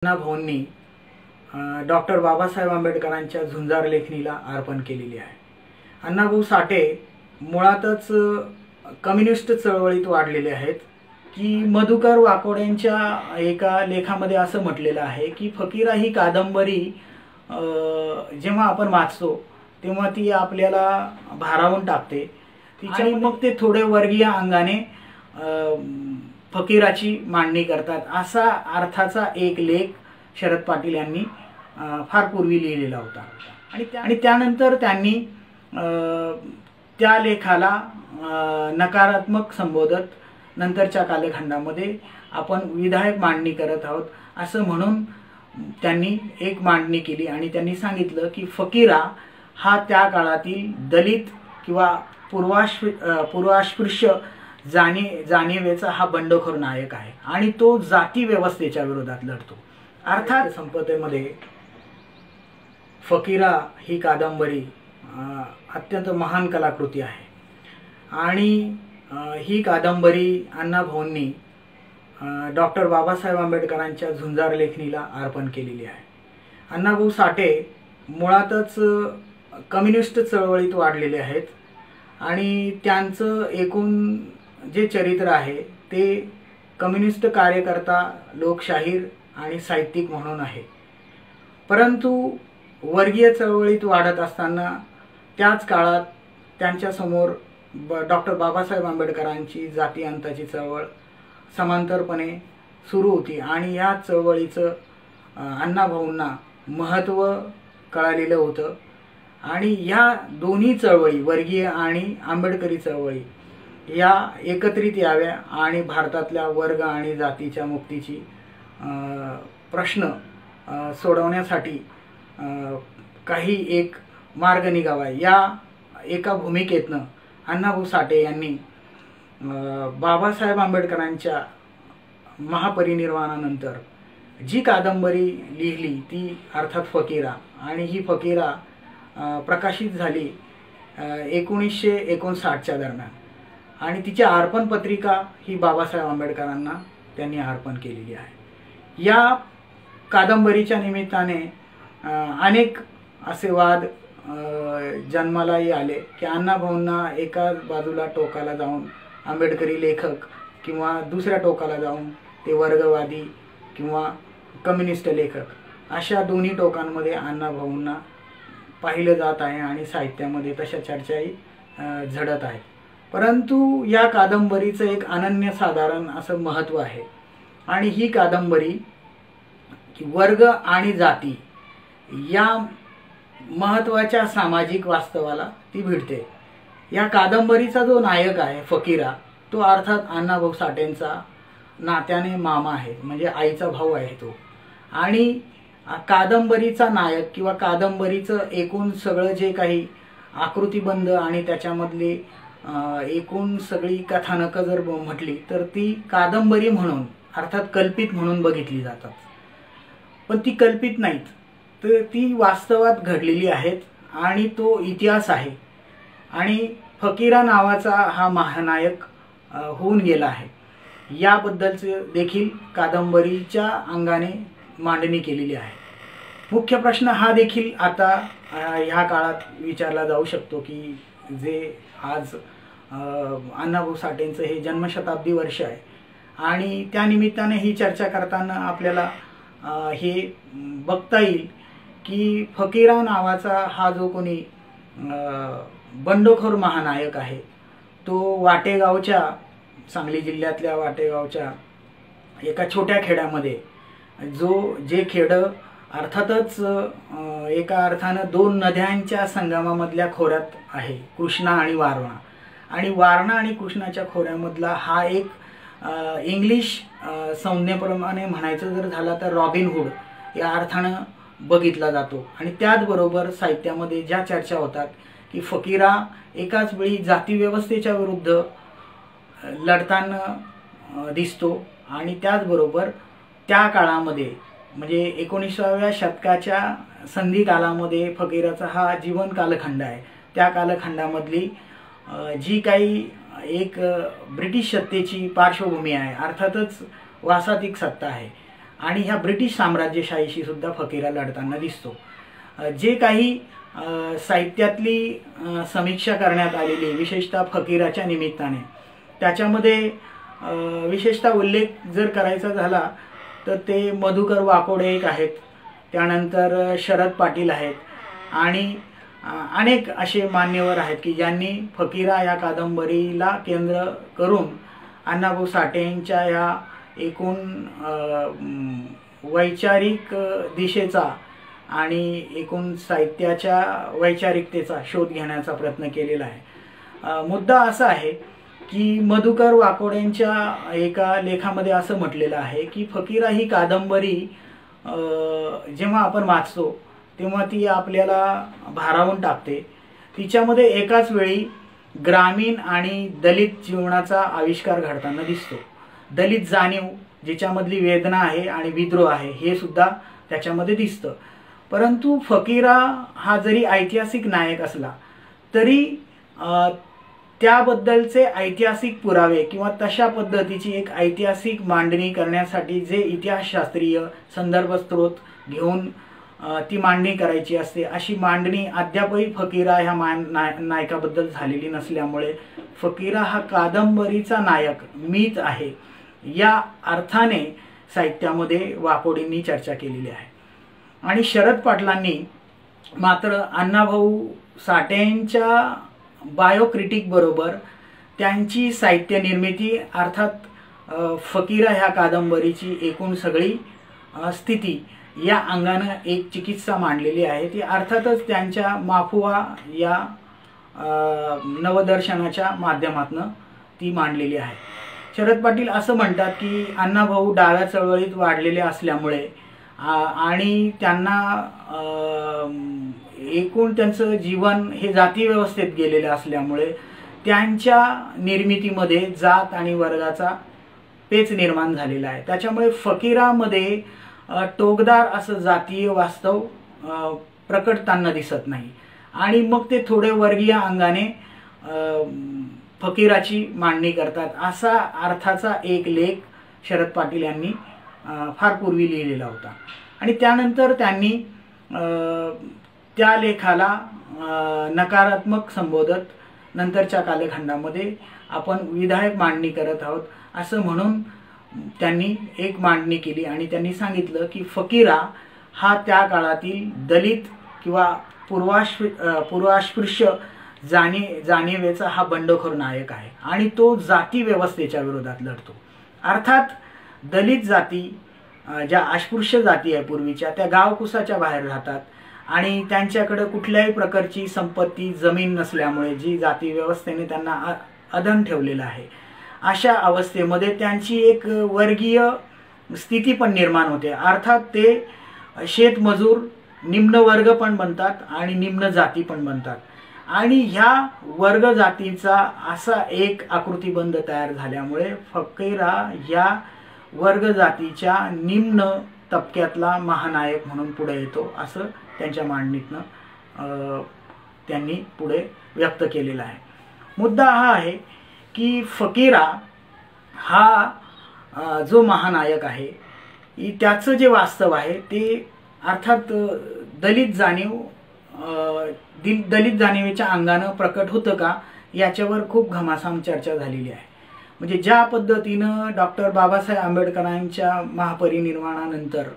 अण्णा भाऊंनी doctor Babasaheb आंबेडकरांच्या झुंजार लेखणीला अर्पण केलेली आहे। अण्णाभाऊ साठे मुळातच कम्युनिस्ट चळवळीत वाढलेले आहेत की मधुकर वाकोड्यांच्या एका लेखामध्ये असं म्हटलेलं आहे की फकीरा ही कादंबरी जेव्हा आपण वाचतो तेव्हा ती आपल्याला भारावून टाकते आणि मग ते थोडे वर्गीय अंगाने फकीराची मांडणी करतात असा अर्थाचा एक लेख शरद पाटील यांनी फार पूर्वी लिहिलेला होता आणि त्यानंतर त्यांनी त्या लेखाला नकारात्मक संबोधत नंतरच्या कालखंडामध्ये आपण विधायक मांडणी करत आहोत असं म्हणून त्यांनी एक मांडणी केली आणि त्यांनी सांगितलं की फकीरा हा त्या काळातील दलित किंवा पूर्वास्पृश्य जाणीवेचा हा बंडखोर नायक आहे आणि तो जाती व्यवस्थेच्या विरोधात लढतो। अर्थात संपदेमध्ये फकीरा ही कादंबरी अत्यंत महान कलाकृती आहे आणि ही कादंबरी अण्णा भाऊंनी डॉक्टर बाबासाहेब आंबेडकरांच्या झुंजार लेखणीला अर्पण केलेली आहे। अण्णाभाऊ साठे मुळातच कम्युनिस्ट चळवळीत वाढलेले आहेत आणि त्यांचं एकूण जे चरित्र आहे ते कम्युनिस्ट कार्यकर्ता, लोकशाहीर आणि साहित्यिक म्हणून आहे। परंतु वर्गीय चळवळीत वाढत असताना त्याच काळात त्यांच्या समोर डॉक्टर बाबासाहेब आंबेडकरांची जाती अंताची चळवळ समांतरपणे सुरू होती आणि या चळवळीचं अण्णाभाऊंना महत्त्व कळालेलं होतं आणि या दोन्ही चळवळी वर्गीय आणि आंबेडकरी चळवळी या एकत्रित याव्या आणि भारतातल्या वर्ग आणि जातीच्या मुक्तीची प्रश्न सोडवण्यासाठी काही एक मार्ग निघावा या एका भूमिकेतनं अण्णाभाऊ साठे यांनी बाबासाहेब आंबेडकरांच्या महापरिनिर्वाणानंतर जी कादंबरी लिहिली ती अर्थात फकीरा आणि ही फकीरा प्रकाशित झाली 1959च्या दरम्यान आणि तिची अर्पण पत्रिका ही बाबासाहेब आंबेडकरांना त्यांनी अर्पण केलेली आहे। या कादंबरीच्या निमित्ताने अनेक असे वाद जन्मालाही आले की अण्णाभाऊंना एका बाजूला टोकाला जाऊन आंबेडकरी लेखक किंवा दुसऱ्या टोकाला जाऊन ते वर्गवादी किंवा कम्युनिस्ट लेखक अशा दोन्ही टोकांमध्ये अण्णाभाऊंना पाहिलं जात आहे आणि साहित्यामध्ये तशा चर्चाही झडत आहेत। परंतु या कादंबरीचं एक अनन्यसाधारण असं महत्त्व आहे आणि ही कादंबरी वर्ग आणि जाती या महत्त्वाच्या सामाजिक वास्तवाला ती भिडते। या कादंबरीचा जो नायक आहे फकीरा तो अर्थात अण्णाभाऊ साठेंचा नात्याने मामा आहे, म्हणजे आईचा भाऊ आहे तो। आणि कादंबरीचा नायक किंवा कादंबरीचं एकूण सगळं जे काही आकृतिबंध आणि त्याच्यामधली एकूण सगळी कथानकं जर म्हटली तर ती कादंबरी म्हणून अर्थात कल्पित म्हणून बघितली जातात, पण ती कल्पित नाहीत, तर ती वास्तवात घडलेली आहेत आणि तो इतिहास आहे आणि फकीरा नावाचा हा महानायक होऊन गेला आहे याबद्दलचे देखील कादंबरीच्या अंगाने मांडणी केलेली आहे। मुख्य प्रश्न हा देखील आता ह्या काळात विचारला जाऊ शकतो की जे आज अण्णाभाऊ साठेंचं हे जन्मशताब्दी वर्ष आहे आणि त्यानिमित्ताने ही चर्चा करताना आपल्याला हे बघता येईल की फकीरा नावाचा हा जो कोणी बंडखोर महानायक आहे तो वाटेगावच्या सांगली जिल्ह्यातल्या वाटेगावच्या एका छोट्या खेड्यामध्ये जे खेडं अर्थातच एका अर्थानं दोन नद्यांच्या संगमामधल्या खोऱ्यात आहे, कृष्णा आणि वारणा, आणि वारणा आणि कृष्णाच्या खोऱ्यामधला हा एक इंग्लिश संज्ञेप्रमाणे म्हणायचं जर झालं तर रॉबिनहूड या अर्थानं बघितला जातो। आणि त्याचबरोबर साहित्यामध्ये ज्या चर्चा होतात की फकीरा एकाच वेळी जाती व्यवस्थेच्या विरुद्ध लढताना दिसतो आणि त्याचबरोबर त्या काळामध्ये म्हणजे 19व्या शतकाच्या संधी कालामध्ये फकीराचा हा जीवन कालखंड आहे। त्या कालखंडामधली जी काही एक ब्रिटिश सत्तेची पार्श्वभूमी आहे, अर्थातच वासातिक सत्ता आहे आणि ह्या ब्रिटिश साम्राज्यशाहीशी सुद्धा फकीरा लढताना दिसतो. जे काही साहित्यातली समीक्षा करण्यात आलेली विशेषतः फकीराच्या निमित्ताने, त्याच्यामध्ये विशेषतः उल्लेख जर करायचा झाला तर ते मधुकर वाकोडे एक आहेत, त्यानंतर शरद पाटील आहेत आणि अनेक असे मान्यवर आहेत की ज्यांनी फकीरा या कादंबरीला केंद्र करून अण्णाभाऊ साठेंच्या या एकूण वैचारिक दिशेचा आणि एकूण साहित्याच्या वैचारिकतेचा शोध घेण्याचा प्रयत्न केलेला आहे. मुद्दा असा आहे की मधुकर वाकोडेंच्या एका लेखामध्ये असं म्हटलेलं आहे की फकीरा ही कादंबरी जेव्हा आपण वाचतो तेव्हा ती आपल्याला भारावून टाकते. तिच्यामध्ये एकाच वेळी ग्रामीण आणि दलित जीवनाचा आविष्कार घडताना दिसतो. दलित जाणीव जिच्यामधली वेदना आहे आणि विद्रोह आहे हे सुद्धा त्याच्यामध्ये दिसतं. परंतु फकीरा हा जरी ऐतिहासिक नायक असला तरी त्याबद्दलचे ऐतिहासिक पुरावे किंवा तशा पद्धतीची एक ऐतिहासिक मांडणी करण्यासाठी जे इतिहासशास्त्रीय संदर्भ स्रोत घेऊन ती मांडणी करायची असते, अशी मांडणी अद्यापही फकीरा ह्या नायकाबद्दल झालेली नसल्यामुळे फकीरा हा कादंबरीचा नायक मीच आहे या अर्थाने साहित्यामध्ये वाकोडींनी चर्चा केलेली आहे. आणि शरद पाटलांनी मात्र अण्णाभाऊ साठेंच्या बायोक्रिटिक बरोबर त्यांची साहित्य निर्मिती अर्थात फकीरा ह्या कादंबरीची एकूण सगळी स्थिती या अंगाने एक चिकित्सा मांडलेली आहे. ती अर्थातच त्यांच्या माफुआ या नवदर्शनाच्या माध्यमातून ती मांडलेली आहे. शरद पाटील असं म्हणतात की अण्णाभाऊ डाव्या चळवळीत वाढलेले असल्यामुळे आणि त्यांना एकूण त्यांचं जीवन हे जाती व्यवस्थेत गेलेले असल्यामुळे त्यांच्या निर्मितीमध्ये जात आणि वर्गाचा पेच निर्माण झालेला आहे. त्याच्यामुळे फकीरामध्ये टोकदार असं जातीय वास्तव प्रकटताना दिसत नाही आणि मग ते थोडे वर्गीय अंगाने फकीराची मांडणी करतात. असा अर्थाचा एक लेख शरद पाटील यांनी फार पूर्वी लिहिलेला होता आणि त्यानंतर त्यांनी त्या लेखाला नकारात्मक संबोधत नंतरच्या कालखंडामध्ये आपण विधायक मांडणी करत आहोत असं म्हणून त्यांनी एक मांडणी केली आणि त्यांनी सांगितलं की फकीरा हा त्या काळातील दलित किंवा पूर्वास्पृश्य जाणीवेचा हा बंडखोर नायक आहे आणि तो जाती व्यवस्थेच्या विरोधात लढतो. अर्थात दलित जाती ज्या अस्पृश्य जाती आहे पूर्वीच्या, त्या गावकुसाच्या बाहेर राहतात आणि त्यांच्याकडे कुठल्याही प्रकारची संपत्ती जमीन नसल्यामुळे जी जाती व्यवस्थेने त्यांना अधन ठेवलेलं आहे, अशा अवस्थेमध्ये त्यांची एक वर्गीय स्थिती पण निर्माण होते. अर्थात ते शेतमजूर निम्न वर्ग पण बनतात आणि निम्न जाती पण बनतात आणि ह्या वर्ग जातीचा असा एक आकृतिबंध तयार झाल्यामुळे फकीरा या वर्ग जातीच्या निम्न तबक्यातला महानायक म्हणून पुढे येतो असं त्यांच्या मांडणीतनं त्यांनी पुढे व्यक्त केलेला आहे. मुद्दा हा आहे की फकीरा हा जो महानायक आहे त्याचं जे वास्तव आहे ते अर्थात दलित जाणीवेच्या अंगानं प्रकट होतं का याच्यावर खूप घमासाम चर्चा झालेली आहे. म्हणजे ज्या पद्धतीनं डॉक्टर बाबासाहेब आंबेडकरांच्या महापरिनिर्वाणानंतर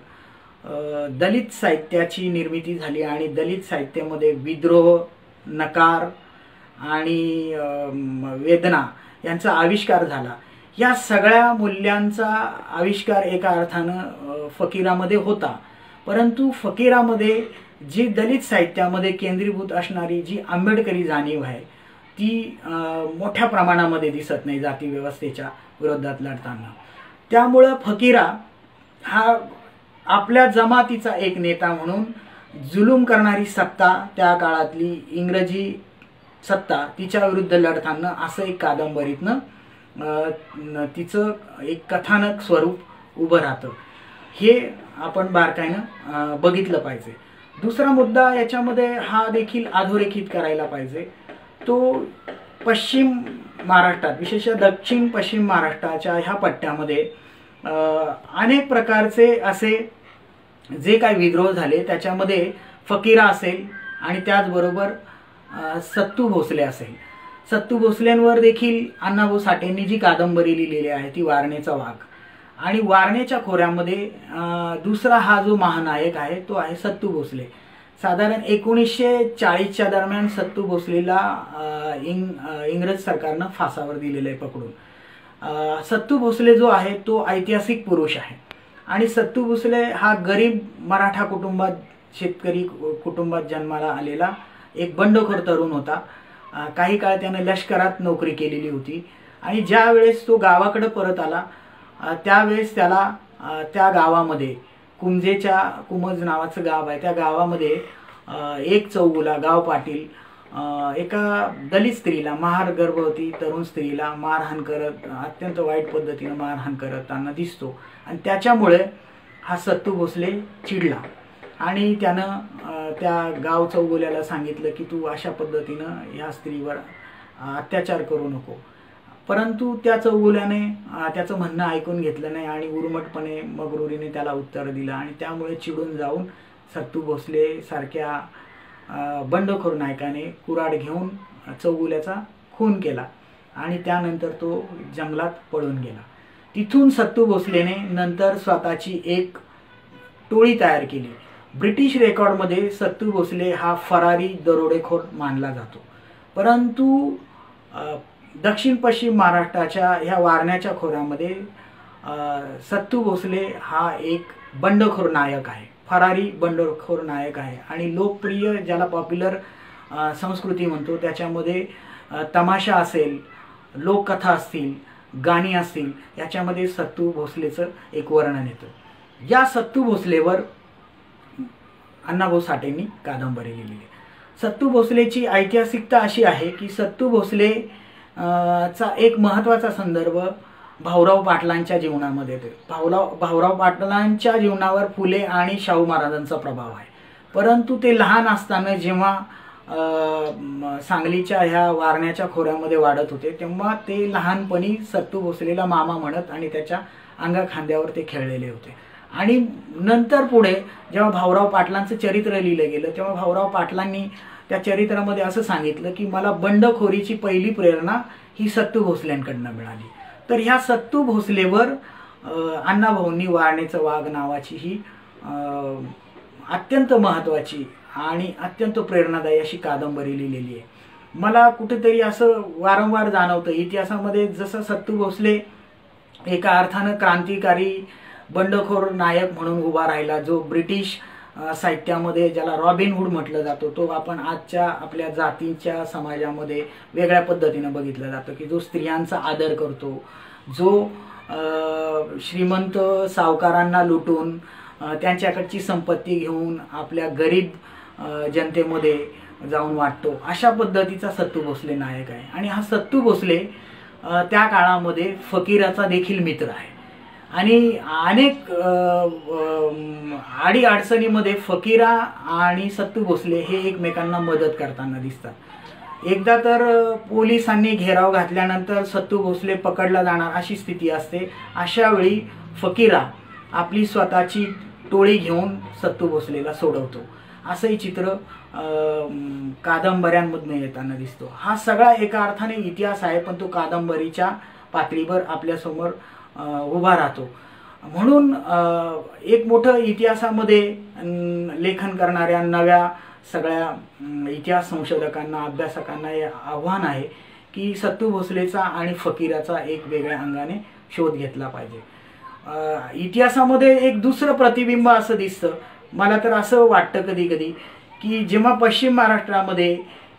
दलित साहित्याची निर्मिती झाली आणि दलित साहित्यामध्ये विद्रोह, नकार आणि वेदना यांचा आविष्कार झाला, या सगळ्या मूल्यांचा आविष्कार एका अर्थानं फकीरामध्ये होता. परंतु फकीरामध्ये जी दलित साहित्यामध्ये केंद्रीभूत असणारी जी आंबेडकरी जाणीव आहे ती मोठ्या प्रमाणामध्ये दिसत नाही जाती व्यवस्थेच्या विरोधात लढताना. त्यामुळं फकीरा हा आपल्या जमातीचा एक नेता म्हणून जुलूम करणारी सत्ता, त्या काळातली इंग्रजी सत्ता, तिच्या विरुद्ध लढताना असं एक कादंबरीतनं तिचं एक कथानक स्वरूप उभं राहतं. हे आपण बारकाईनं बघितलं पाहिजे. दुसरा मुद्दा याच्यामध्ये हा देखील अधोरेखित करायला पाहिजे, तो पश्चिम महाराष्ट्रात विशेषतः दक्षिण पश्चिम महाराष्ट्राच्या ह्या पट्ट्यामध्ये अनेक प्रकारचे असे जे काही विद्रोह झाले त्याच्यामध्ये फकीरा असेल आणि त्याचबरोबर सत्तू भोसले असेल. सत्तू भोसलेंवर देखील अण्णाभाऊ साठेंनी जी कादंबरी लिहिलेली आहे ती वारणेचा वाघ. आणि वारणेच्या खोऱ्यामध्ये दुसरा हा जो महानायक आहे तो आहे सत्तू भोसले. साधारण 1940च्या दरम्यान सत्तू भोसलेला इंग्रज सरकारनं फासावर दिलेलं आहे पकडून. सत्तू भोसले जो आहे तो ऐतिहासिक पुरुष आहे आणि सत्तू भोसले हा गरीब मराठा कुटुंबात, शेतकरी कुटुंबात जन्माला आलेला एक बंडखोर तरुण होता. काही काळ त्याने लष्करात नोकरी केलेली होती आणि ज्या वेळेस तो गावाकडे परत आला त्यावेळेस त्याला त्या गावामध्ये कुमज नावाचं गाव आहे, त्या गावामध्ये एक चौगुला गाव पाटील एका दलित स्त्रीला, महार गर्भवती तरुण स्त्रीला मारहाण करत, अत्यंत वाईट पद्धतीने मारहाण करताना दिसतो. आणि त्याच्यामुळे हा सत्तू भोसले चिडला आणि त्यानं त्या गाव चौगुल्याला सांगितलं की तू अशा पद्धतीनं ह्या स्त्रीवर अत्याचार करू नको. परंतु त्या चौगुल्याने त्याचं म्हणणं ऐकून घेतलं नाही आणि उर्मटपणे मगरुरीने त्याला उत्तर दिलं आणि त्यामुळे चिडून जाऊन सत्तू भोसले सारख्या बंडखोर नायकाने कुऱ्हाड घेऊन चौगुल्याचा खून केला आणि त्यानंतर तो जंगलात पळून गेला. तिथून सत्तू भोसलेने नंतर स्वतःची एक टोळी तयार केली. ब्रिटिश रेकॉर्डमध्ये सत्तू भोसले हा फरारी दरोडेखोर मानला जातो. परंतु दक्षिण पश्चिम महाराष्ट्राच्या ह्या वारण्याच्या खोऱ्यामध्ये सत्तू भोसले हा एक बंडखोर नायक आहे, फरारी बंडखोर नायक आहे. आणि लोकप्रिय ज्याला पॉप्युलर संस्कृती म्हणतो त्याच्यामध्ये तमाशा असेल, लोककथा असतील, गाणी असतील, याच्यामध्ये सत्तू भोसलेचं एक वर्णन येतं. या सत्तू भोसलेवर अण्णाभाऊ साठेंनी कादंबरी लिहिली आहे. सत्तू भोसलेची ऐतिहासिकता अशी आहे की सत्तू भोसले चा एक महत्त्वाचा संदर्भ भाऊराव पाटलांच्या जीवनामध्ये येतो. भाऊराव पाटलांच्या जीवनावर फुले आणि शाहू महाराजांचा प्रभाव आहे. परंतु ते लहान असताना जेव्हा सांगलीच्या ह्या वारण्याच्या खोऱ्यामध्ये वाढत होते तेव्हा ते लहानपणी सत्तू भोसलेला मामा म्हणत आणि त्याच्या अंगाखांद्यावर ते खेळलेले होते. आणि नंतर पुढे जेव्हा भाऊराव पाटलांचं चरित्र लिहिलं गेलं तेव्हा भाऊराव पाटलांनी त्या चरित्रामध्ये असं सांगितलं की मला बंडखोरीची पहिली प्रेरणा ही सत्तू भोसल्यांकडनं मिळाली. तर ह्या सत्तू भोसलेवर अण्णाभाऊंनी वारणेचा वाघ नावाची ही अत्यंत महत्त्वाची आणि अत्यंत प्रेरणादायी अशी कादंबरी लिहिलेली आहे. मला कुठेतरी असं वारंवार जाणवतं इतिहासामध्ये जसं सत्तू भोसले एका अर्थानं क्रांतिकारी बंडखोर नायक म्हणून उभा राहिला, जो ब्रिटिश साहित्यामध्ये ज्याला रॉबिनहूड म्हटलं जातो, तो आपण आजच्या आपल्या जातीच्या समाजामध्ये वेगळ्या पद्धतीनं बघितलं जातं की जो स्त्रियांचा आदर करतो, जो श्रीमंत सावकारांना लुटून त्यांच्याकडची संपत्ती घेऊन आपल्या गरीब जनतेमध्ये जाऊन वाटतो, अशा पद्धतीचा सत्तू भोसले नायक आहे. आणि हा सत्तू भोसले त्या काळामध्ये फकीराचा देखील मित्र आहे आणि अनेक अडीअडचणीमध्ये फकीरा आणि सत्तू भोसले हे एकमेकांना मदत करताना दिसतात. एकदा तर पोलिसांनी घेराव घातल्यानंतर सत्तू भोसले पकडला जाणार अशी स्थिती असते. अशा वेळी फकीरा आपली स्वतःची टोळी घेऊन सत्तू भोसलेला सोडवतो. असंही चित्र कादंबऱ्यांमधून येताना दिसतो. हा सगळा एका अर्थाने इतिहास आहे पण तो कादंबरीच्या पातळीवर आपल्यासमोर उभा राहतो. म्हणून एक मोठं इतिहासामध्ये लेखन करणाऱ्या नव्या सगळ्या इतिहास संशोधकांना, अभ्यासकांना हे आव्हान आहे की सत्तू भोसलेचा आणि फकीराचा एक वेगळ्या अंगाने शोध घेतला पाहिजे. इतिहासामध्ये एक दुसरं प्रतिबिंब असं दिसतं, मला तर असं वाटतं कधी कधी की जेव्हा पश्चिम महाराष्ट्रामध्ये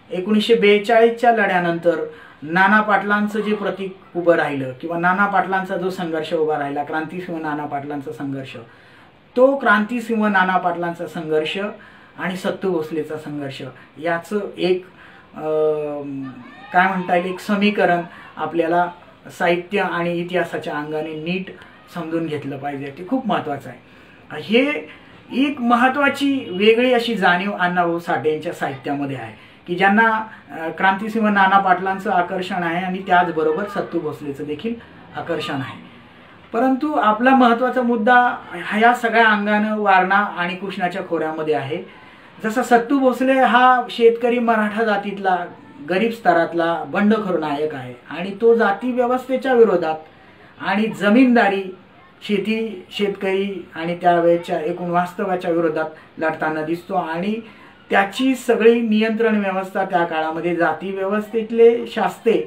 1942च्या लढ्यानंतर नाना पाटलांचं जे प्रतीक उभं राहिलं किंवा नाना पाटलांचा जो संघर्ष उभा राहिला, क्रांतिसिंह नाना पाटलांचा संघर्ष, तो क्रांतिसिंह नाना पाटलांचा संघर्ष आणि सत्तू भोसलेचा संघर्ष याचं एक काय म्हणता येईल एक समीकरण आपल्याला साहित्य आणि इतिहासाच्या अंगाने नीट समजून घेतलं पाहिजे. ते खूप महत्त्वाचं आहे. हे एक महत्त्वाची वेगळी अशी जाणीव अण्णाभाऊ साठे यांच्या साहित्यामध्ये आहे की ज्यांना क्रांतिसिंह नाना पाटलांचं आकर्षण आहे आणि त्याचबरोबर सत्तू भोसलेचं देखील आकर्षण आहे. परंतु आपला महत्त्वाचा मुद्दा ह्या सगळ्या अंगानं वारणा आणि कृष्णाच्या खोऱ्यामध्ये आहे. जसा सत्तू भोसले हा शेतकरी मराठा जातीतला गरीब स्तरातला बंडखोर नायक आहे आणि तो जाती व्यवस्थेच्या विरोधात आणि जमीनदारी शेतकरी आणि त्यावेळेच्या एकूण वास्तवाच्या विरोधात लढताना दिसतो. आणि त्याची सगळी नियंत्रण व्यवस्था त्या काळामध्ये जाती व्यवस्थेतले शास्ते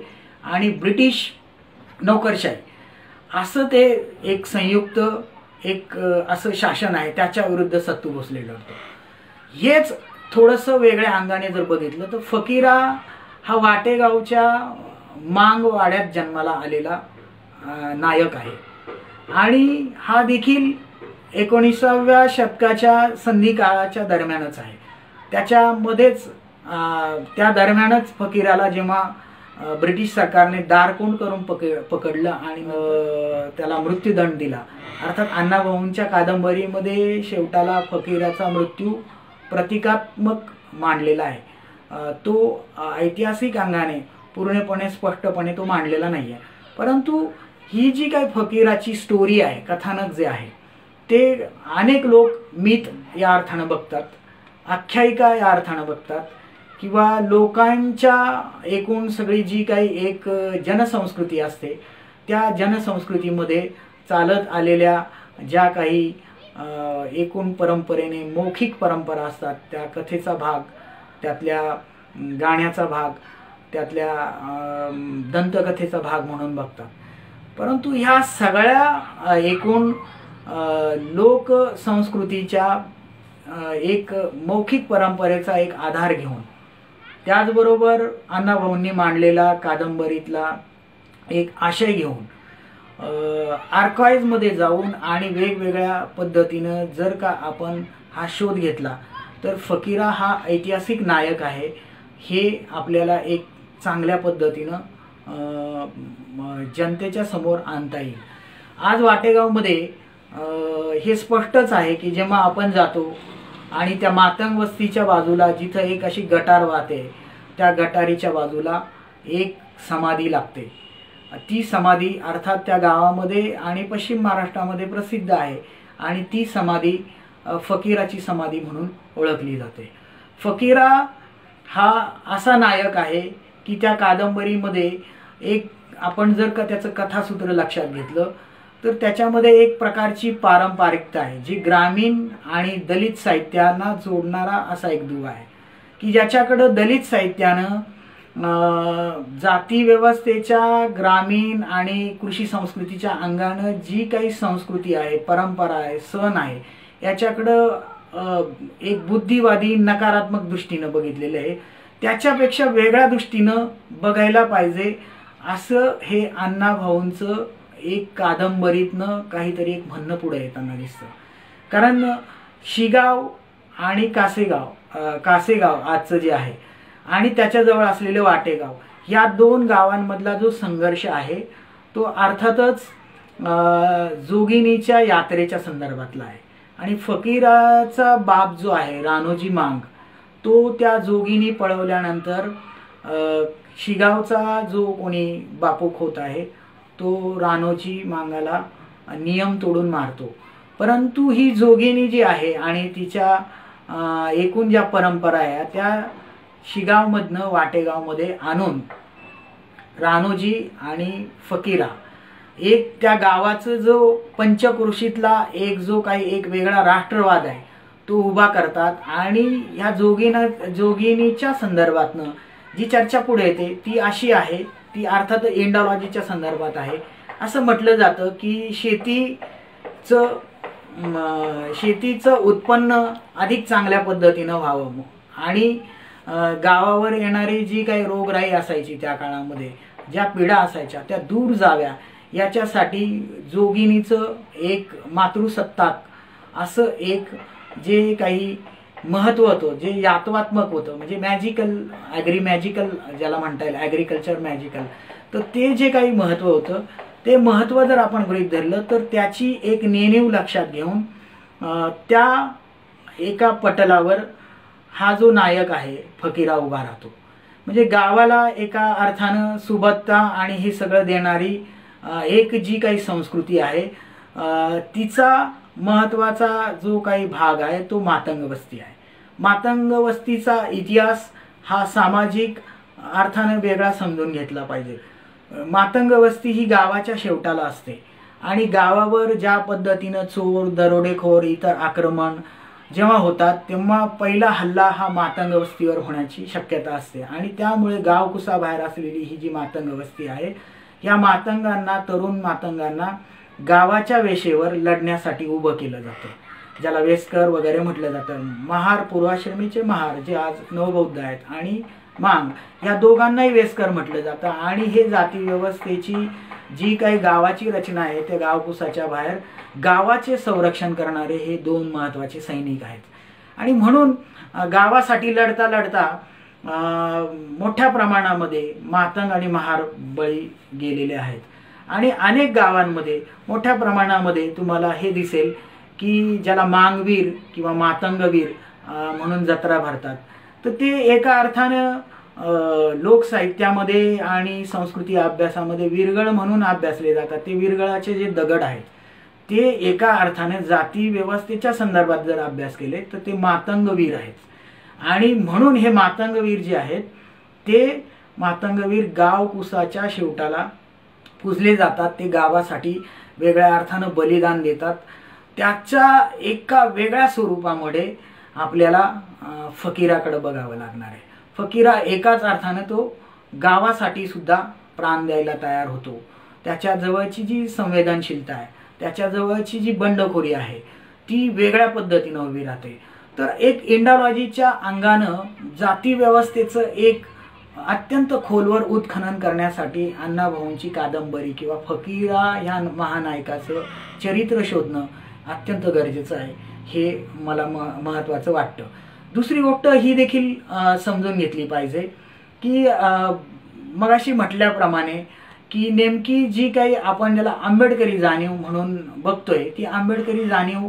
आणि ब्रिटिश नोकरशाही असं ते एक संयुक्त असं शासन आहे, त्याच्या विरुद्ध सत्तू भोसले लढतो. हेच थोडंसं वेगळ्या अंगाने जर बघितलं तर फकीरा हा वाटेगावच्या मांग वाड्यात जन्माला आलेला नायक आहे आणि हा देखील 19व्या शतकाच्या संधी काळाच्या दरम्यानच आहे. त्याच्यामध्येच त्या दरम्यानच फकीराला जेव्हा ब्रिटिश सरकारने दारकून करून पकडलं आणि त्याला मृत्यूदंड दिला. अर्थात अण्णाभाऊंच्या कादंबरीमध्ये शेवटाला फकीराचा मृत्यू प्रतिकात्मक मांडलेला आहे. तो ऐतिहासिक अंगाने पूर्णपणे स्पष्टपणे तो मांडलेला नाही आहे. परंतु ही जी काही फकीराची स्टोरी आहे, कथानक जे आहे, ते अनेक लोक मिथ या अर्थानं बघतात, आख्यायिका या अर्थानं बघतात किंवा लोकांच्या एकूण सगळी जी काही एक जनसंस्कृती असते त्या जनसंस्कृतीमध्ये चालत आलेल्या ज्या काही एकूण परंपरेने मौखिक परंपरा असतात त्या कथेचा भाग, त्यातल्या गाण्याचा भाग, त्यातल्या दंतकथेचा भाग म्हणून बघतात. परंतु ह्या सगळ्या एकूण लोकसंस्कृतीच्या एक मौखिक परंपरेचा एक आधार घेऊन, त्याचबरोबर अण्णाभाऊंनी मांडलेला कादंबरीतला एक आशय घेऊन आर्काइव्हमध्ये जाऊन आणि वेगवेगळ्या पद्धतीनं जर का आपण हा शोध घेतला तर फकीरा हा ऐतिहासिक नायक आहे हे आपल्याला एक चांगल्या पद्धतीनं जनतेच्या समोर आणता येईल. आज वाटेगावमध्ये हे स्पष्टच आहे की जेव्हा आपण जातो आणि त्या मातंग वस्तीच्या बाजूला जिथं एक अशी गटार वाहते, त्या गटारीच्या बाजूला एक समाधी लागते. ती समाधी अर्थात त्या गावामध्ये आणि पश्चिम महाराष्ट्रामध्ये प्रसिद्ध आहे आणि ती समाधी फकीराची समाधी म्हणून ओळखली जाते. फकीरा हा असा नायक आहे की त्या कादंबरीमध्ये एक आपण जर का त्याचं कथासूत्र लक्षात घेतलं तर त्याच्यामध्ये एक प्रकारची पारंपरिकता आहे जी ग्रामीण आणि दलित साहित्यांना जोडणारा असा एक दुवा आहे की ज्याच्याकडं दलित साहित्यानं जाती व्यवस्थेच्या ग्रामीण आणि कृषी संस्कृतीच्या अंगानं जी काही संस्कृती आहे, परंपरा आहे, सण आहे, याच्याकडं एक बुद्धिवादी नकारात्मक दृष्टीनं बघितलेलं आहे. त्याच्यापेक्षा वेगळ्या दृष्टीनं बघायला पाहिजे असं हे अण्णाभाऊंचं एक कादंबरीतनं काहीतरी एक म्हणणं पुढे येताना दिसतं. कारण शिगाव आणि कासेगाव आजचं जे आहे आणि त्याच्याजवळ असलेले वाटेगाव या दोन गावांमधला जो संघर्ष आहे तो अर्थातच जोगिनीच्या यात्रेच्या संदर्भातला आहे. आणि फकीराचा बाप जो आहे रानोजी मांग, तो त्या जोगिनी पळवल्यानंतर शिगावचा जो कोणी बापूक होत आहे तो रानोजी मांगाला नियम तोडून मारतो. परंतु ही जोगिनी जी आहे आणि तिच्या एकूण ज्या परंपरा आहे त्या शिगावमधनं वाटेगावमध्ये आणून रानोजी आणि फकीरा एक त्या गावाचं जो पंचक्रोशीतला एक जो काही एक वेगळा राष्ट्रवाद आहे तो उभा करतात. आणि ह्या जोगिनीच्या संदर्भातनं जी चर्चा पुढे येते ती अशी आहे, ती अर्थात एंडॉलॉजीच्या संदर्भात आहे. असं म्हटलं जातं की शेतीचं उत्पन्न अधिक चांगल्या पद्धतीनं व्हावं आणि गावावर येणारी जी काही रोगराई असायची त्या काळामध्ये, ज्या पिढा असायच्या त्या दूर जाव्या याच्यासाठी जोगिनीचं एक मातृसत्ताक असं एक जे काही महत्त्व होतं, जे यात्वात्मक होतं, म्हणजे मॅजिकल ज्याला म्हणता येईल, ॲग्रिकल्चर मॅजिकल, तर ते जे काही महत्त्व होतं ते महत्त्व जर आपण गृहीत धरलं तर त्याची एक नेणीव लक्षात घेऊन त्या एका पटलावर हा जो नायक आहे फकीरा उभा राहतो. म्हणजे गावाला एका अर्थानं सुबत्ता आणि हे सगळं देणारी एक जी काही संस्कृती आहे तिचा महत्त्वाचा जो काही भाग आहे तो मातंग वस्ती आहे. मातंग वस्तीचा इतिहास हा सामाजिक अर्थाने वेगळा समजून घेतला पाहिजे. मातंग वस्ती ही गावाच्या शेवटाला असते आणि गावावर ज्या पद्धतीनं चोर, दरोडेखोर, इतर आक्रमण जेव्हा होतात तेव्हा पहिला हल्ला हा मातंग वस्तीवर होण्याची शक्यता असते आणि त्यामुळे गावकुसाबाहेर असलेली ही जी मातंग वस्ती आहे या मातंगांना, तरुण मातंगांना गावाच्या वेशेवर लढण्यासाठी उभं केलं जातं, ज्याला वेस्कर वगैरे म्हटलं जातं. महार, पूर्वाश्रमीचे महार जे आज नवबौद्ध आहेत, आणि मांग या दोघांनाही वेस्कर म्हटलं जातं. आणि हे जाती व्यवस्थेची जी काही गावाची रचना आहे त्या गावकुसाच्या बाहेर गावाचे संरक्षण करणारे हे दोन महत्त्वाचे सैनिक आहेत. आणि म्हणून गावासाठी लढता लढता मोठ्या प्रमाणामध्ये मातंग आणि महार बळी गेलेले आहेत. आणि अनेक गावांमध्ये मोठ्या प्रमाणामध्ये तुम्हाला हे दिसेल की ज्याला मांगवीर किंवा मातंगवीर म्हणून जत्रा भरतात. तर ते एका अर्थानं लोकसाहित्यामध्ये आणि संस्कृती अभ्यासामध्ये विरगळ म्हणून अभ्यासले जातात. ते विरगळाचे जे दगड आहेत ते एका अर्थाने जाती व्यवस्थेच्या संदर्भात जर अभ्यास केले तर ते मातंगवीर आहेत. आणि म्हणून हे मातंगवीर जे आहेत ते मातंगवीर गावकुसाच्या शेवटाला पूजले जातात. ते गावासाठी वेगळ्या अर्थानं बलिदान देतात. त्याच्या एका वेगळ्या स्वरूपामध्ये आपल्याला फकीराकडे बघावं लागणार आहे. फकीरा एकाच अर्थाने तो गावासाठी सुद्धा प्राण द्यायला तयार होतो. त्याच्या जवळची जी संवेदनशीलता आहे, त्याच्या जवळची जी बंडखोरी आहे ती वेगळ्या पद्धतीनं उभी राहते. तर एक इंडॉलॉजीच्या अंगानं जाती व्यवस्थेचं एक अत्यंत खोलवर उत्खनन करण्यासाठी अण्णाभाऊंची कादंबरी किंवा फकीरा ह्या महानायकाचं चरित्र शोधणं अत्यंत गरजेचं आहे, हे मला महत्त्वाचं वाटतं. दुसरी गोष्ट ही देखील समजून घेतली पाहिजे की मगाशी म्हटल्याप्रमाणे की नेमकी जी काही आपण ज्याला आंबेडकरी जाणीव म्हणून बघतोय ती आंबेडकरी जाणीव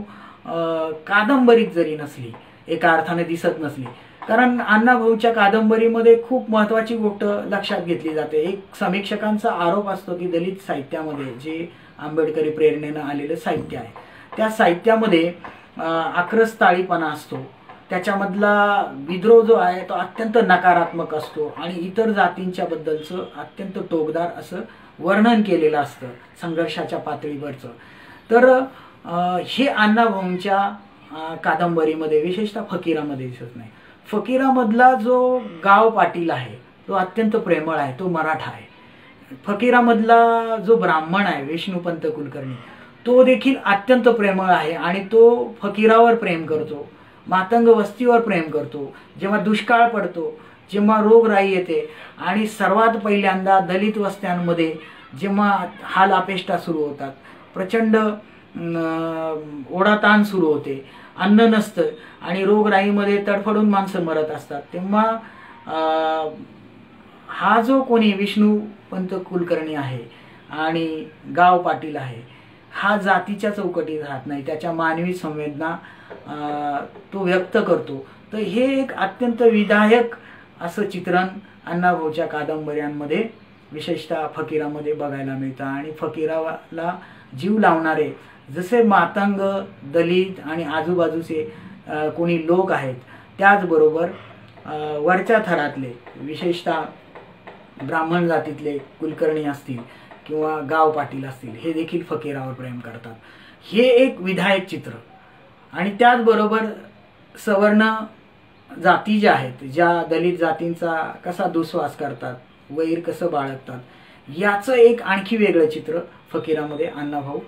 कादंबरीत जरी नसली, एका अर्थाने दिसत नसली, कारण अण्णाभाऊच्या कादंबरीमध्ये खूप महत्त्वाची गोष्ट लक्षात घेतली जाते. एक समीक्षकांचा आरोप असतो की दलित साहित्यामध्ये जे आंबेडकरी प्रेरणेनं आलेलं साहित्य आहे त्या साहित्यामध्ये आक्रस्ताळीपणा असतो, त्याच्यामधला विद्रोह जो आहे तो अत्यंत नकारात्मक असतो आणि इतर जातींच्या बद्दलचं अत्यंत टोकदार असं वर्णन केलेलं असतं संघर्षाच्या पातळीवरचं. तर हे अण्णाभाऊंच्या कादंबरीमध्ये विशेषतः फकीरामध्ये दिसत नाही. फकीरामधला जो गाव पाटील आहे तो अत्यंत प्रेमळ आहे, तो मराठा आहे. फकीरामधला जो ब्राह्मण आहे विष्णुपंत कुलकर्णी तो देखील अत्यंत प्रेमळ आहे आणि तो फकीरावर प्रेम करतो, मातंग वस्तीवर प्रेम करतो. जेव्हा दुष्काळ पडतो, जेव्हा रोगराई येते आणि सर्वात पहिल्यांदा दलित वस्त्यांमध्ये जेव्हा हाल अपेष्टा सुरू होतात, प्रचंड ओढाताण सुरू होते, अन्न नसतं आणि रोगराईमध्ये तडफडून माणसं मरत असतात, तेव्हा हा जो कोणी विष्णुपंत कुलकर्णी आहे आणि गाव पाटील आहे हा जातीच्या चौकटीत राहत नाही, त्याच्या मानवी संवेदना तो व्यक्त करतो. तर हे एक अत्यंत विधायक असं चित्रण अण्णाभाऊच्या कादंबऱ्यांमध्ये विशेषतः फकीरामध्ये बघायला मिळतं. आणि फकीराला जीव लावणारे जसे मातंग, दलित आणि आजूबाजूचे कोणी लोक आहेत, त्याचबरोबर वरच्या थरातले विशेषतः ब्राह्मण जातीतले कुलकर्णी असतील किंवा गाव पाटील असतील हे देखील फकीरावर प्रेम करतात. हे एक विधायक चित्र. आणि त्याचबरोबर सवर्ण जाती ज्या आहेत, ज्या दलित जातींचा कसा दुस्वास करतात, वैर कसं बाळगतात, याचं एक आणखी वेगळं चित्र फकीरामध्ये अण्णाभाऊ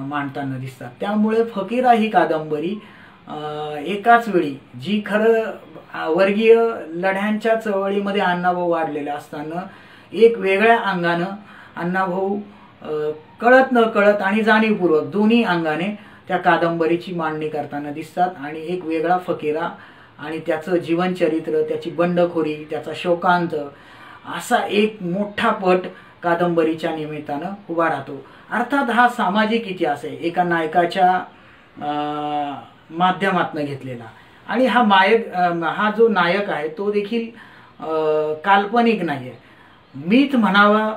मांडताना दिसतात. त्यामुळे फकीरा ही कादंबरी एकाच वेळी जी खरं वर्गीय लढ्यांच्या चळवळीमध्ये अण्णाभाऊ वाढलेले असताना एक वेगळ्या अंगानं अण्णाभाऊ कळत न कळत आणि जाणीवपूर्वक दोन्ही अंगाने त्या कादंबरीची मांडणी करताना दिसतात. आणि एक वेगळा फकीरा आणि त्याचं जीवनचरित्र, त्याची बंडखोरी, त्याचा शोकांत असा एक मोठा पट कादंबरीच्या निमित्तानं उभा राहतो. अर्थात हा सामाजिक इतिहास आहे एका नायकाच्या माध्यमातून घेतलेला. आणि हा जो नायक आहे तो देखील काल्पनिक नाही आहे, मीथ म्हणावा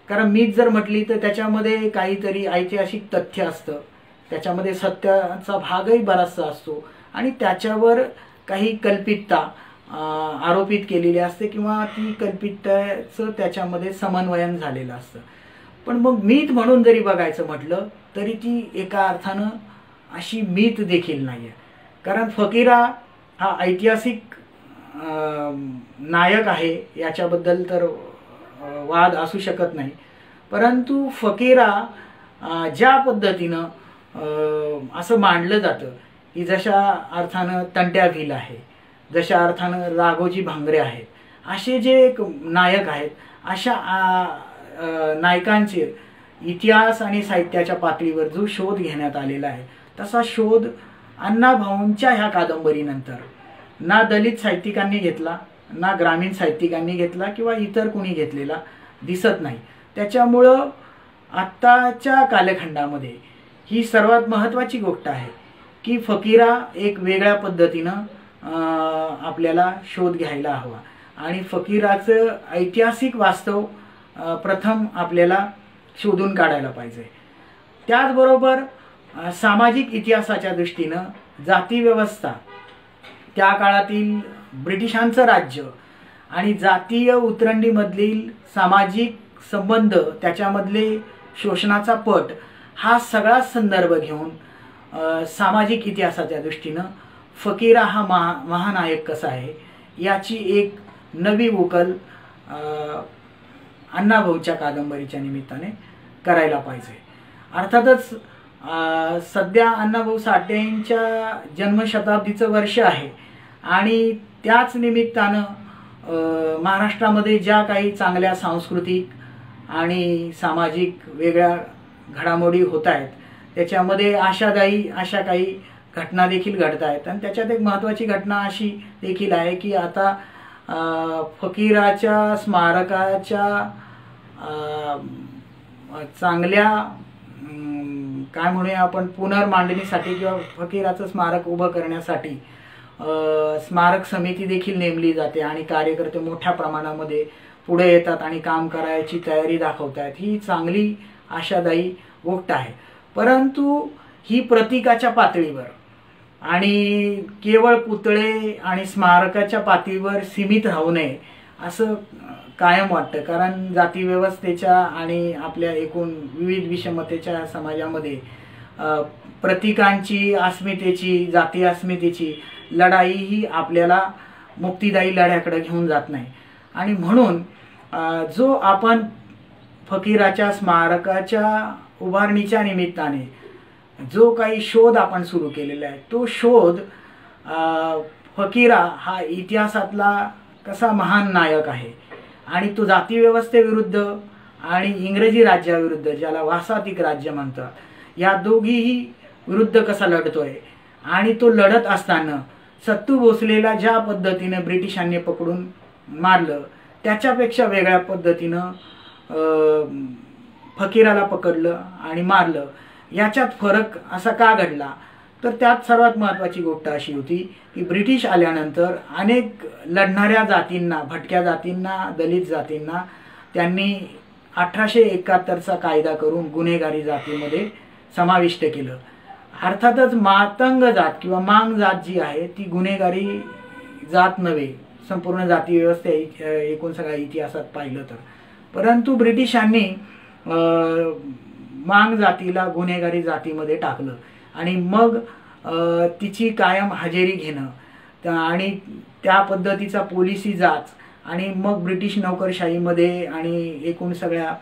कारण मीथ जर म्हटली तर त्याच्यामध्ये काहीतरी ऐतिहासिक तथ्य असतं, त्याच्यामध्ये सत्याचा भागही बराचसा असतो आणि त्याच्यावर काही कल्पितता आरोपित केलेली असते किंवा ती कल्पिततेचं त्याच्यामध्ये समन्वयन झालेलं असतं. पण मग मीथ म्हणून जरी बघायचं म्हटलं तरी ती एका अर्थानं अशी मीथ देखील नाही आहे. कारण फकीरा हा ऐतिहासिक नायक आहे याच्याबद्दल तर वाद असू शकत नाही, परंतु फकीरा ज्या पद्धतीनं असं मांडलं जातं की जशा अर्थानं तंट्या भील आहे, जशा अर्थानं राघोजी भांगरे आहेत, असे जे एक नायक आहेत, अशा नायकांचे इतिहास आणि साहित्याच्या पातळीवर जो शोध घेण्यात आलेला आहे तसा शोध अण्णाभाऊंच्या ह्या कादंबरीनंतर ना दलित साहित्यिकांनी घेतला, ना ग्रामीण साहित्यिकांनी घेतला किंवा इतर कोणी घेतलेला दिसत नाही. त्याच्यामुळं आत्ताच्या कालखंडामध्ये ही सर्वात महत्त्वाची गोष्ट आहे की फकीरा एक वेगळ्या पद्धतीनं आपल्याला शोध घ्यायला हवा आणि फकीराचं ऐतिहासिक वास्तव प्रथम आपल्याला शोधून काढायला पाहिजे. त्याचबरोबर सामाजिक इतिहासाच्या दृष्टीनं जातीव्यवस्था, त्या काळातील ब्रिटिशांचं राज्य आणि जातीय उतरंडीमधील सामाजिक संबंध, त्याच्यामधले शोषणाचा पट, हा सगळा संदर्भ घेऊन सामाजिक इतिहासाच्या दृष्टीनं फकीरा हा महानायक कसा आहे याची एक नवी उकल अण्णाभाऊच्या कादंबरीच्या निमित्ताने करायला पाहिजे. अर्थातच सध्या अण्णाभाऊ साठेंच्या जन्मशताब्दीचं वर्ष आहे आणि त्याच निमित्तानं महाराष्ट्रामध्ये ज्या काही चांगल्या सांस्कृतिक आणि सामाजिक वेगळ्या घडामोडी होत आहेत त्याच्यामध्ये आशादायी अशा काही घटना देखील घडत आहेत. आणि त्याच्यात एक महत्त्वाची घटना अशी देखील आहे की आता फकीराच्या स्मारकाच्या चांगल्या काय म्हणूया आपण पुनर्मांडणीसाठी किंवा फकीराचं स्मारक उभं करण्यासाठी स्मारक समिती देखील नेमली जाते आणि कार्यकर्ते मोठ्या प्रमाणामध्ये पुढे येतात आणि काम करायची तयारी दाखवत आहेत. ही चांगली आशादायी गोष्ट आहे, परंतु ही प्रतीकाच्या पातळीवर आणि केवळ पुतळे आणि स्मारकाच्या पातळीवर सीमित राहू नये असं कायम वाटतं. कारण जातीव्यवस्थेच्या आणि आपल्या एकूण विविध विषमतेच्या समाजामध्ये प्रतीकांची, अस्मितेची, जाती अस्मितेची लढाई ही आपल्याला मुक्तिदायी लढ्याकडे घेऊन जात नाही. आणि म्हणून जो आपण फकीराच्या स्मारकाच्या उभारणीच्या निमित्ताने जो काही शोध आपण सुरू केलेला आहे तो शोध फकीरा हा इतिहासातला कसा महान नायक आहे आणि तो जातीव्यवस्थेविरुद्ध आणि इंग्रजी राज्याविरुद्ध, ज्याला वासातिक राज्य म्हणतात, या दोघीही विरुद्ध कसा लढतोय आणि तो लढत असताना सत्तू भोसलेला ज्या पद्धतीने ब्रिटिशांनी पकडून मारलं त्याच्यापेक्षा वेगळ्या पद्धतीनं फकीराला पकडलं आणि मारलं. याच्यात फरक असा का घडला तर त्यात सर्वात महत्त्वाची गोष्ट अशी होती की ब्रिटिश आल्यानंतर अनेक लढणाऱ्या जातींना, भटक्या जातींना, दलित जातींना त्यांनी 1871चा कायदा करून गुन्हेगारी जातीमध्ये समाविष्ट केलं. अर्थातच मातंग जात किंवा मांग जात जी आहे ती गुन्हेगारी जात नव्हे संपूर्ण जाती व्यवस्थे एकूण सगळ्या इतिहासात पाहिलं तर. परंतु ब्रिटिशांनी मांग जातीला गुन्हेगारी जातीमध्ये टाकलं आणि मग तिची कायम हजेरी घेणं आणि त्या पद्धतीचा पोलिसी जाच आणि मग ब्रिटिश नोकरशाहीमध्ये आणि एकूण सगळ्या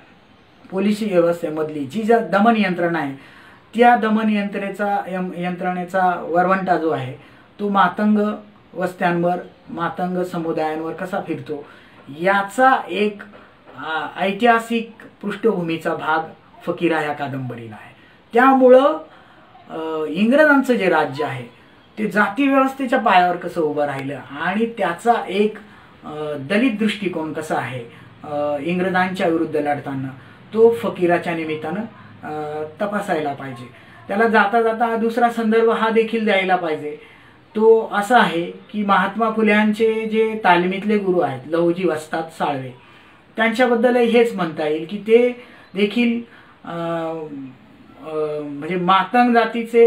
पोलिसी व्यवस्थेमधली जी दमन यंत्रणा आहे त्या दमन यंत्रणेचा वरवंटा जो आहे तो मातंग वस्त्यांवर, मातंग समुदायांवर कसा फिरतो याचा एक ऐतिहासिक पृष्ठभूमीचा भाग फकीरा या कादंबरीला आहे. त्यामुळं इंग्रजांचं जे राज्य आहे ते जाती व्यवस्थेच्या पायावर कसं उभं राहिलं आणि त्याचा एक दलित दृष्टिकोन कसा आहे इंग्रजांच्या विरुद्ध लढताना तो फकीराच्या निमित्तानं तपासायला पाहिजे. त्याला जाता जाता दुसरा संदर्भ हा देखील द्यायला पाहिजे. तो असा आहे की महात्मा फुल्यांचे जे तालमीतले गुरु आहेत लहुजी वस्ताद साळवे त्यांच्याबद्दल हेच म्हणता येईल की ते देखील म्हणजे मातंग जातीचे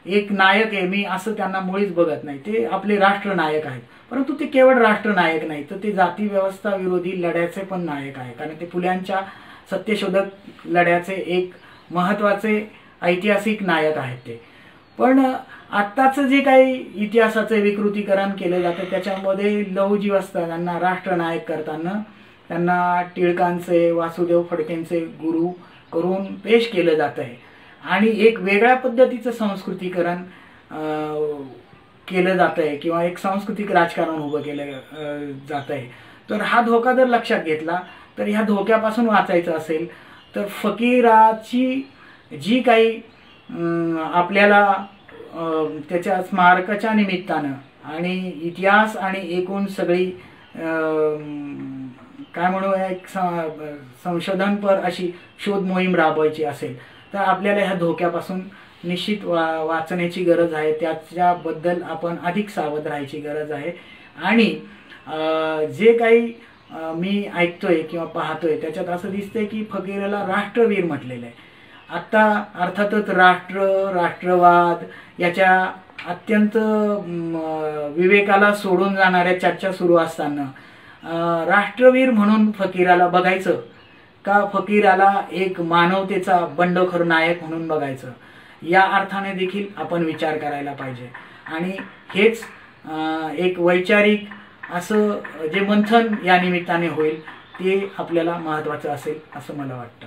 एक नायक आहे मी असं त्यांना मुळीच बघत नाही. ते आपले राष्ट्रनायक आहेत, परंतु ते केवळ राष्ट्रनायक नाही तर ते जाती व्यवस्था विरोधी लढ्याचे पण नायक आहे. कारण ते फुल्यांच्या सत्यशोधक लढ्याचे एक महत्त्वाचे ऐतिहासिक नायक आहेत ते. पण आत्ताचं जे काही इतिहासाचं विकृतीकरण केलं जातं त्याच्यामध्ये लहुजी वस्ताद यांना राष्ट्रनायक करताना त्यांना टिळकांचे वासुदेव फडकेंचे गुरु करून पेश केलं जात आहे आणि एक वेगळ्या पद्धतीचं संस्कृतीकरण केलं जात आहे किंवा एक सांस्कृतिक राजकारण उभं केलं जात आहे. तर हा धोका जर लक्षात घेतला तर ह्या धोक्यापासून वाचायचं असेल तर फकीराची जी काही आपल्याला त्याच्या स्मारकाच्या निमित्तानं आणि इतिहास आणि एकूण सगळी काय म्हणू एक संशोधनपर अशी शोध मोहीम राबवायची असेल तर आपल्याला ह्या धोक्यापासून निश्चित वाचण्याची गरज आहे. त्याच्याबद्दल आपण अधिक सावध राहायची गरज आहे. आणि जे काही मी ऐकतोय किंवा पाहतोय त्याच्यात असं दिसतंय की फकीराला राष्ट्रवीर म्हटलेलं आहे. आत्ता अर्थातच राष्ट्रवाद याच्या अत्यंत विवेकाला सोडून जाणाऱ्या चर्चा सुरू असताना राष्ट्रवीर म्हणून फकीराला बघायचं का फकीराला एक मानवतेचा बंडखोर नायक म्हणून बघायचं, या अर्थाने देखील आपण विचार करायला पाहिजे. आणि हेच एक वैचारिक असं जे मंथन या निमित्ताने होईल ते आपल्याला महत्त्वाचं असेल असं मला वाटतं.